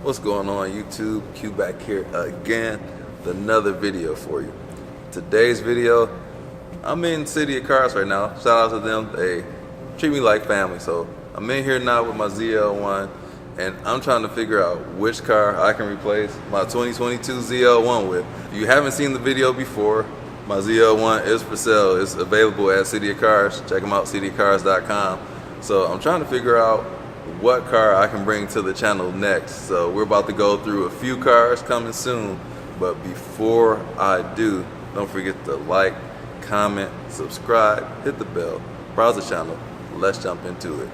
What's going on YouTube? Q back here again with another video for you. Today's video, I'm in City of Cars right now. Shout out to them. They treat me like family. So I'm in here now with my ZL1 and I'm trying to figure out which car I can replace my 2022 ZL1 with. If you haven't seen the video before, my ZL1 is for sale. It's available at City of Cars. Check them out, cityofcars.com. So I'm trying to figure out what car I can bring to the channel next. So we're about to go through a few cars coming soon, but before I do, don't forget to like, comment, subscribe, hit the bell, browse the channel. Let's jump into it.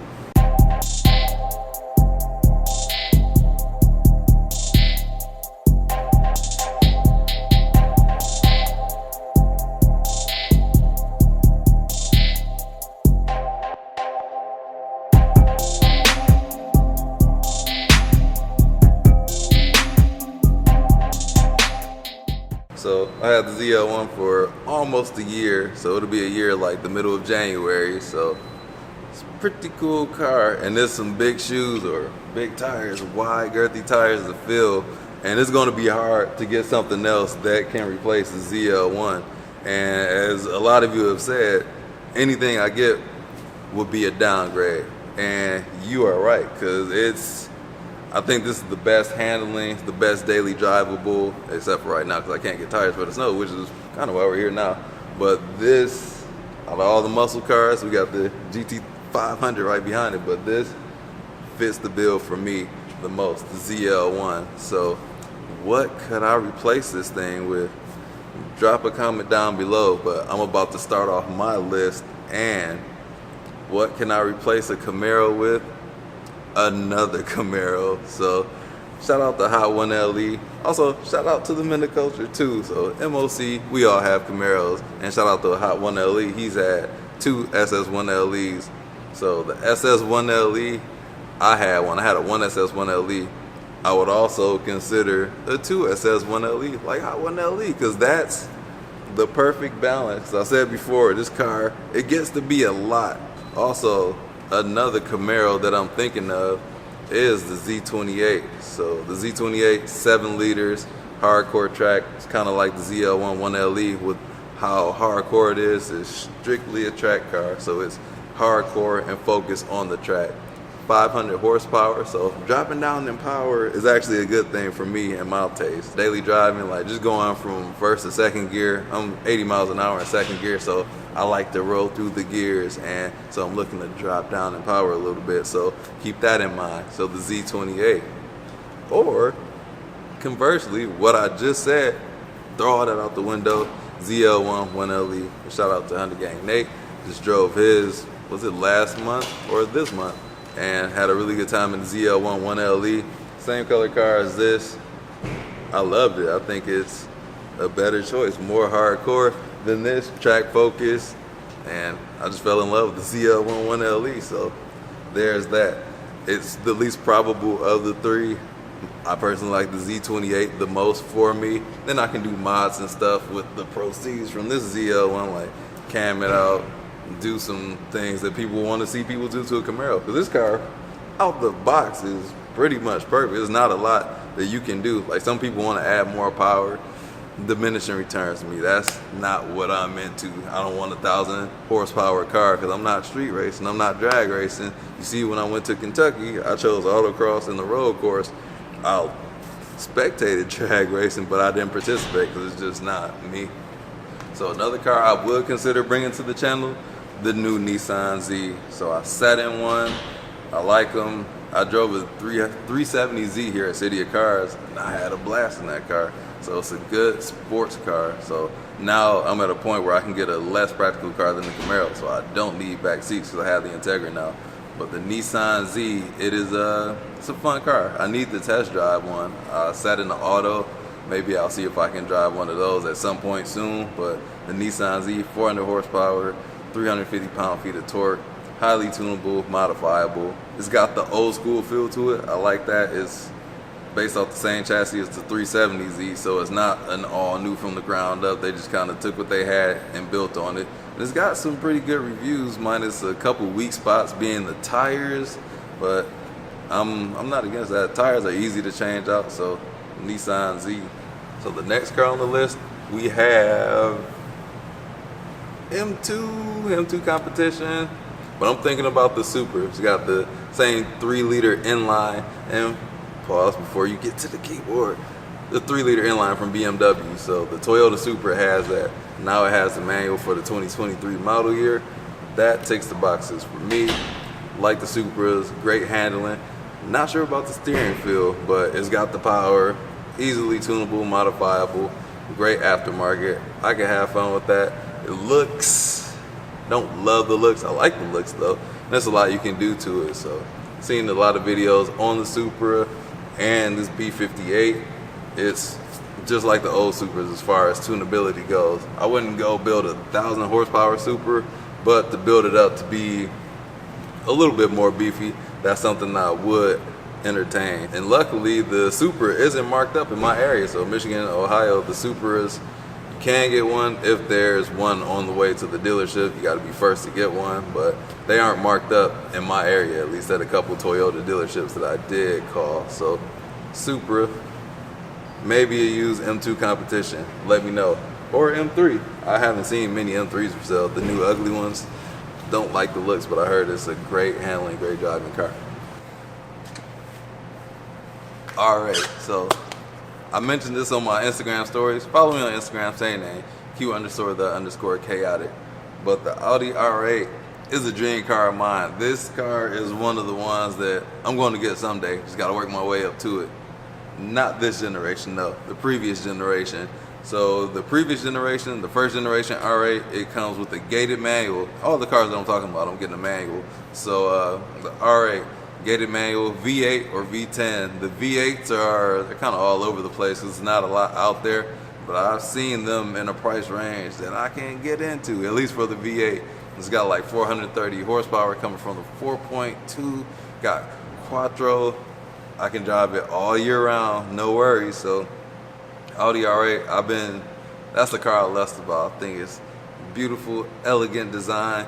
So I had the ZL1 for almost a year, so it'll be a year like the middle of January. So it's a pretty cool car, and there's some big shoes or big tires, wide girthy tires to fill, and it's going to be hard to get something else that can replace the ZL1. And as a lot of you have said, anything I get would be a downgrade, and you are right, because I think this is the best handling, the best daily drivable, except for right now because I can't get tires for the snow, which is kind of why we're here now. But this, out of all the muscle cars, we got the GT500 right behind it, but this fits the bill for me the most, the ZL1. So what could I replace this thing with? Drop a comment down below, but I'm about to start off my list. And what can I replace a Camaro with? Another Camaro. So shout out to Hot 1 LE. Also shout out to the Men of Culture too. So MOC, we all have Camaros, and shout out to Hot 1 LE. He's had two SS1 LEs. So the SS1 LE, I had one. I had a 1 SS1 LE. I would also consider a 2 SS1 LE, like Hot 1 LE, because that's the perfect balance. I said before, this car, it gets to be a lot. Also, another Camaro that I'm thinking of is the Z28. So the Z28, 7 liters, hardcore track. It's kind of like the ZL1 1LE with how hardcore it is. It's strictly a track car, so it's hardcore and focused on the track. 500 horsepower, so dropping down in power is actually a good thing for me and my taste. Daily driving, like just going from first to second gear, I'm 80 miles an hour in second gear, so I like to roll through the gears, and so I'm looking to drop down in power a little bit, so keep that in mind. So the Z28. Or conversely, what I just said, throw all that out the window, ZL1 1LE. Shout out to Hunter Gang Nate, just drove his, was it last month or this month, and had a really good time in the ZL1 1LE. Same color car as this. I loved it. I think it's a better choice, more hardcore than this, track focus, and I just fell in love with the ZL1 1LE. So there's that. It's the least probable of the three. I personally like the Z28 the most for me. Then I can do mods and stuff with the proceeds from this ZL1, like cam it out, do some things that people want to see people do to a Camaro. Because this car, out the box, is pretty much perfect. There's not a lot that you can do. Like some people want to add more power, diminishing returns to me. That's not what I'm into. I don't want a 1,000 horsepower car because I'm not street racing, I'm not drag racing. You see, when I went to Kentucky, I chose autocross and the road course. I spectated drag racing, but I didn't participate because it's just not me. So another car I would consider bringing to the channel, the new Nissan Z. So I sat in one, I like them. I drove a 370Z here at City of Cars, and I had a blast in that car. So it's a good sports car. So now I'm at a point where I can get a less practical car than the Camaro, so I don't need back seats because I have the Integra now. But the Nissan Z, it's a fun car. I need to test drive one. I sat in the auto. Maybe I'll see if I can drive one of those at some point soon. But the Nissan Z, 400 horsepower, 350 pound-feet of torque, highly tunable, modifiable. It's got the old school feel to it. I like that. It's based off the same chassis as the 370Z, so it's not an all new from the ground up. They just kind of took what they had and built on it. And it's got some pretty good reviews, minus a couple weak spots being the tires, but I'm not against that. Tires are easy to change out, so Nissan Z. So the next car on the list, we have M2 competition, but I'm thinking about the Supra. It's got the same 3-liter inline, and pause before you get to the keyboard, the 3-liter inline from BMW. So the Toyota Supra has that. Now it has the manual for the 2023 model year. That ticks the boxes for me. Like the Supras, great handling. Not sure about the steering feel, but it's got the power, easily tunable, modifiable, great aftermarket. I can have fun with that. It looks, don't love the looks. I like the looks though. There's a lot you can do to it. So seen a lot of videos on the Supra and this B58. It's just like the old Supras as far as tunability goes. I wouldn't go build a 1,000 horsepower Supra, but to build it up to be a little bit more beefy, that's something I would entertain. And luckily the Supra isn't marked up in my area. So Michigan and Ohio, the Supras, you can get one if there's one on the way to the dealership. You got to be first to get one, but they aren't marked up in my area, at least at a couple Toyota dealerships that I did call. So Supra, maybe a used M2 competition, let me know. Or M3. I haven't seen many M3s for sale. The new ugly ones, don't like the looks, but I heard it's a great handling, great driving car. All right, so I mentioned this on my Instagram stories. Follow me on Instagram, same name, Q_the_chaotic. But the Audi R8 is a dream car of mine. This car is one of the ones that I'm going to get someday. Just got to work my way up to it. Not this generation, no, the previous generation. So the previous generation, the first generation R8, it comes with a gated manual. All the cars that I'm talking about, I'm getting a manual. So the R8, gated manual, V8 or V10. The V8s they're kind of all over the place. There's not a lot out there, but I've seen them in a price range that I can't get into, at least for the V8. It's got like 430 horsepower coming from the 4.2, got Quattro. I can drive it all year round, no worries. So Audi R8, that's the car I lust about. I think it's beautiful, elegant design.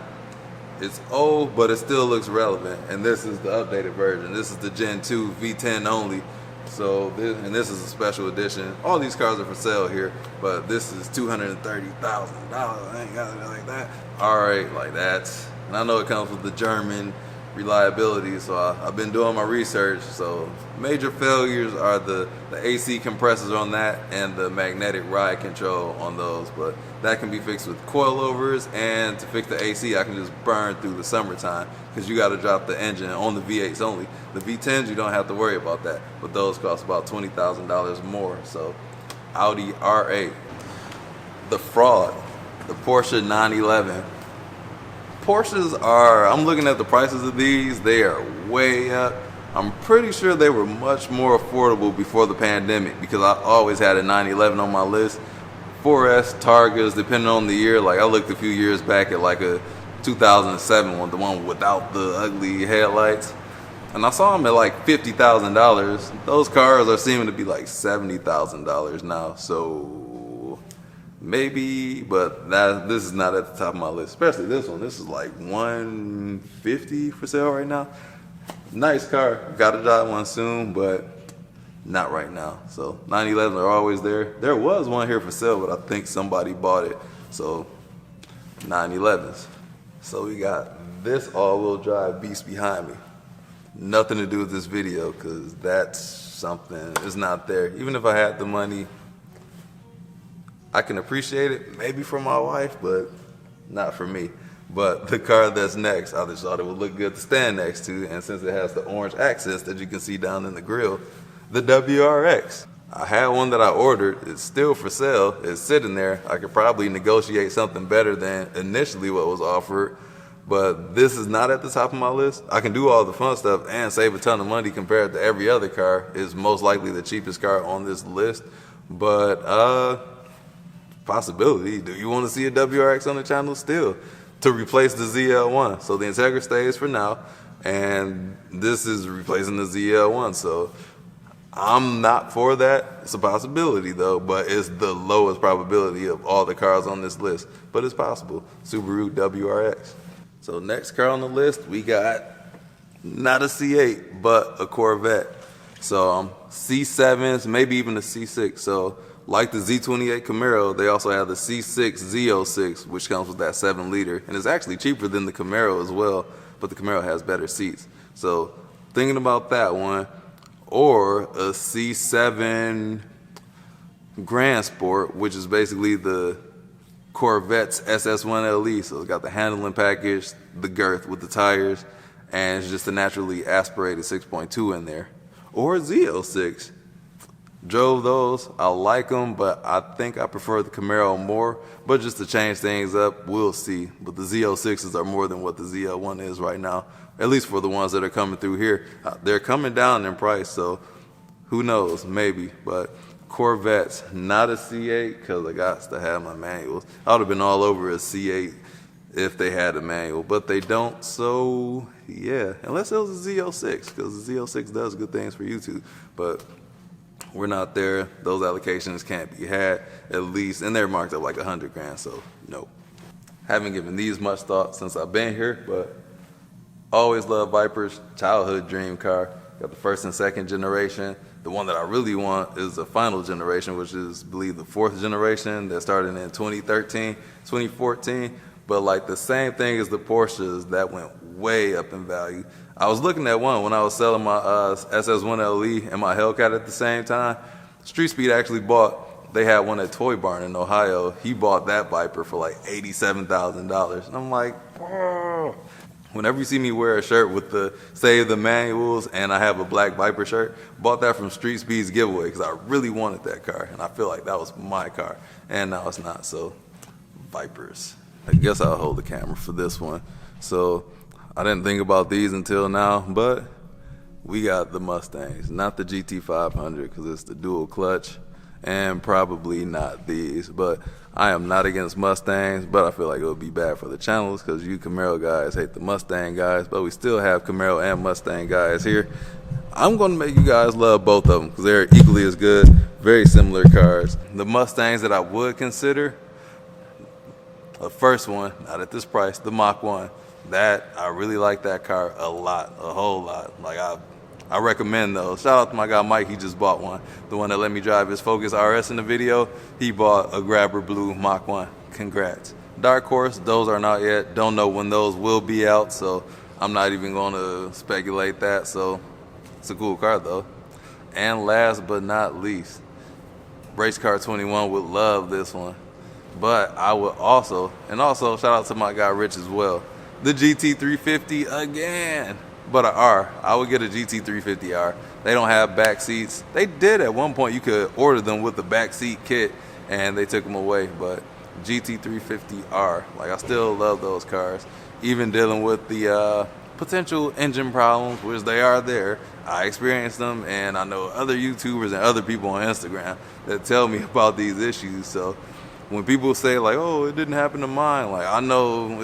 It's old, but it still looks relevant. And this is the updated version. This is the Gen 2 V10 only. So this is a special edition. All these cars are for sale here, but this is $230,000. I ain't got it like that. R8 like that. And I know it comes with the German reliability, so I've been doing my research. So major failures are the AC compressors on that and the magnetic ride control on those, but that can be fixed with coilovers. And to fix the AC, I can just burn through the summertime, because you got to drop the engine on the V8s only. The V10s, you don't have to worry about that, but those cost about $20,000 more. So Audi R8. The fraud, the Porsche 911. Porsches I'm looking at the prices of these, they are way up. I'm pretty sure they were much more affordable before the pandemic, because I always had a 911 on my list. 4S, Targas, depending on the year. Like I looked a few years back at like a 2007 one, the one without the ugly headlights, and I saw them at like $50,000. Those cars are seeming to be like $70,000 now. So maybe, but this is not at the top of my list. Especially this one. This is like $150 for sale right now. Nice car. Gotta drive one soon, but not right now. So 911s are always there. There was one here for sale, but I think somebody bought it. So 911s. So we got this all-wheel drive beast behind me. Nothing to do with this video, because that's something, it's not there. Even if I had the money, I can appreciate it, maybe for my wife, but not for me. But the car that's next, I just thought it would look good to stand next to, and since it has the orange accents that you can see down in the grill, the WRX. I had one that I ordered, it's still for sale, it's sitting there. I could probably negotiate something better than initially what was offered, but this is not at the top of my list. I can do all the fun stuff and save a ton of money compared to every other car. It's most likely the cheapest car on this list, but possibility. Do you want to see a WRX on the channel still to replace the ZL1? So the Integra stays for now, and this is replacing the ZL1. So I'm not for that. It's a possibility though, but it's the lowest probability of all the cars on this list, but it's possible. Subaru WRX. So next car on the list, we got not a C8, but a Corvette. So C7s, maybe even a C6. So like the Z28 Camaro, they also have the C6 Z06, which comes with that 7-liter, and it's actually cheaper than the Camaro as well, but the Camaro has better seats. So thinking about that one, or a C7 Grand Sport, which is basically the Corvette's SS1LE. So it's got the handling package, the girth with the tires, and it's just a naturally aspirated 6.2 in there. Or ZL6. Drove those, I like them, but I think I prefer the Camaro more. But just to change things up, we'll see. But the ZL6s are more than what the ZL1 is right now, at least for the ones that are coming through here. They're coming down in price, so who knows, maybe. But Corvette's not a C8 because I got to have my manuals. I would have been all over a C8 if they had a manual, but they don't, so yeah, unless it was a ZL6, because the ZL6 does good things for YouTube, but we're not there. Those allocations can't be had, at least, and they're marked up like $100,000, so no. Haven't given these much thought since I've been here, but always loved Vipers, childhood dream car. Got the first and second generation. The one that I really want is the final generation, which is, I believe, the 4th generation that started in 2013, 2014. But like the same thing as the Porsches, that went way up in value. I was looking at one when I was selling my SS1LE and my Hellcat at the same time. Street Speed actually they had one at Toy Barn in Ohio. He bought that Viper for like $87,000. And I'm like, oh. Whenever you see me wear a shirt with the Save the Manuals and I have a black Viper shirt, bought that from Street Speed's giveaway because I really wanted that car. And I feel like that was my car. And now it's not, so Vipers. I guess I'll hold the camera for this one. So I didn't think about these until now, but we got the Mustangs, not the GT500 because it's the dual clutch, and probably not these. But I am not against Mustangs, but I feel like it would be bad for the channels because you Camaro guys hate the Mustang guys, but we still have Camaro and Mustang guys here. I'm going to make you guys love both of them because they're equally as good, very similar cars. The Mustangs that I would consider, the first one, not at this price, the Mach 1. That, I really like that car a lot, a whole lot. Like, I recommend those. Shout out to my guy Mike, he just bought one. The one that let me drive his Focus RS in the video, he bought a Grabber Blue Mach 1. Congrats. Dark Horse, those are not yet. Don't know when those will be out, so I'm not even going to speculate that. So, it's a cool car, though. And last but not least, Race Car 21 would love this one. But I would also shout out to my guy Rich as well, the GT350 again. But an R, I would get a GT350R. They don't have back seats. They did at one point, you could order them with the back seat kit, and they took them away. But GT350R, like I still love those cars. Even dealing with the potential engine problems, which they are there. I experienced them, and I know other YouTubers and other people on Instagram that tell me about these issues. So when people say like, oh, it didn't happen to mine, like I know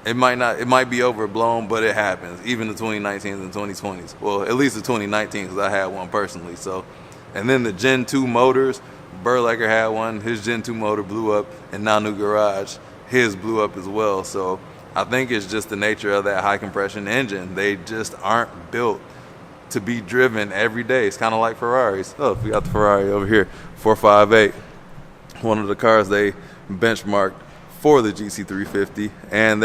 it might be overblown, but it happens. Even the 2019s and 2020s. Well, at least the 2019, because I had one personally. So, and then the Gen 2 motors, Burlaker had one. His Gen 2 motor blew up, and Nanu Garage, his blew up as well. So I think it's just the nature of that high compression engine. They just aren't built to be driven every day. It's kind of like Ferraris. Oh, we got the Ferrari over here, 458. One of the cars they benchmarked for the GT350, and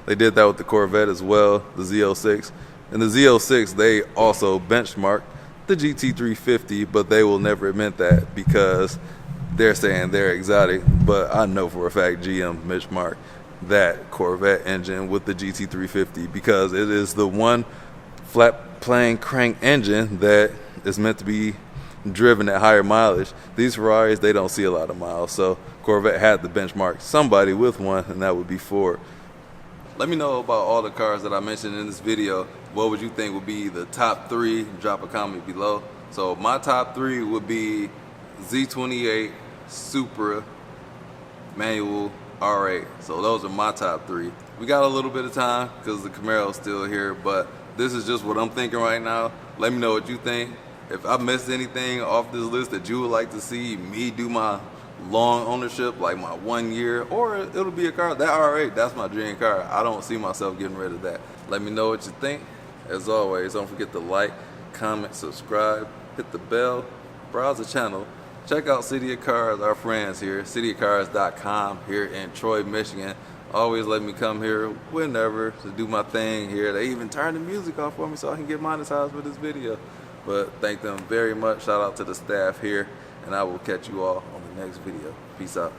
they did that with the Corvette as well, the Z06. And the Z06, they also benchmarked the GT350, but they will never admit that because they're saying they're exotic. But I know for a fact GM benchmarked that Corvette engine with the GT350 because it is the one flat plane crank engine that is meant to be driven at higher mileage. These Ferraris, they don't see a lot of miles, so Corvette had to benchmark somebody with one, and that would be Ford. Let me know about all the cars that I mentioned in this video. What would you think would be the top 3? Drop a comment below. So my top 3 would be Z28, Supra, manual, R8. So those are my top 3. We got a little bit of time because the Camaro's still here, but this is just what I'm thinking right now. Let me know what you think. If I missed anything off this list that you would like to see me do my long ownership, like my 1 year, or it'll be a car that R8. That's my dream car. I don't see myself getting rid of that. Let me know what you think. As always, don't forget to like, comment, subscribe, hit the bell, browse the channel. Check out City of Cars, our friends here, cityofcars.com here in Troy, Michigan. Always let me come here whenever to do my thing here. They even turn the music off for me so I can get monetized for this video. But thank them very much. Shout out to the staff here, and I will catch you all on the next video. Peace out.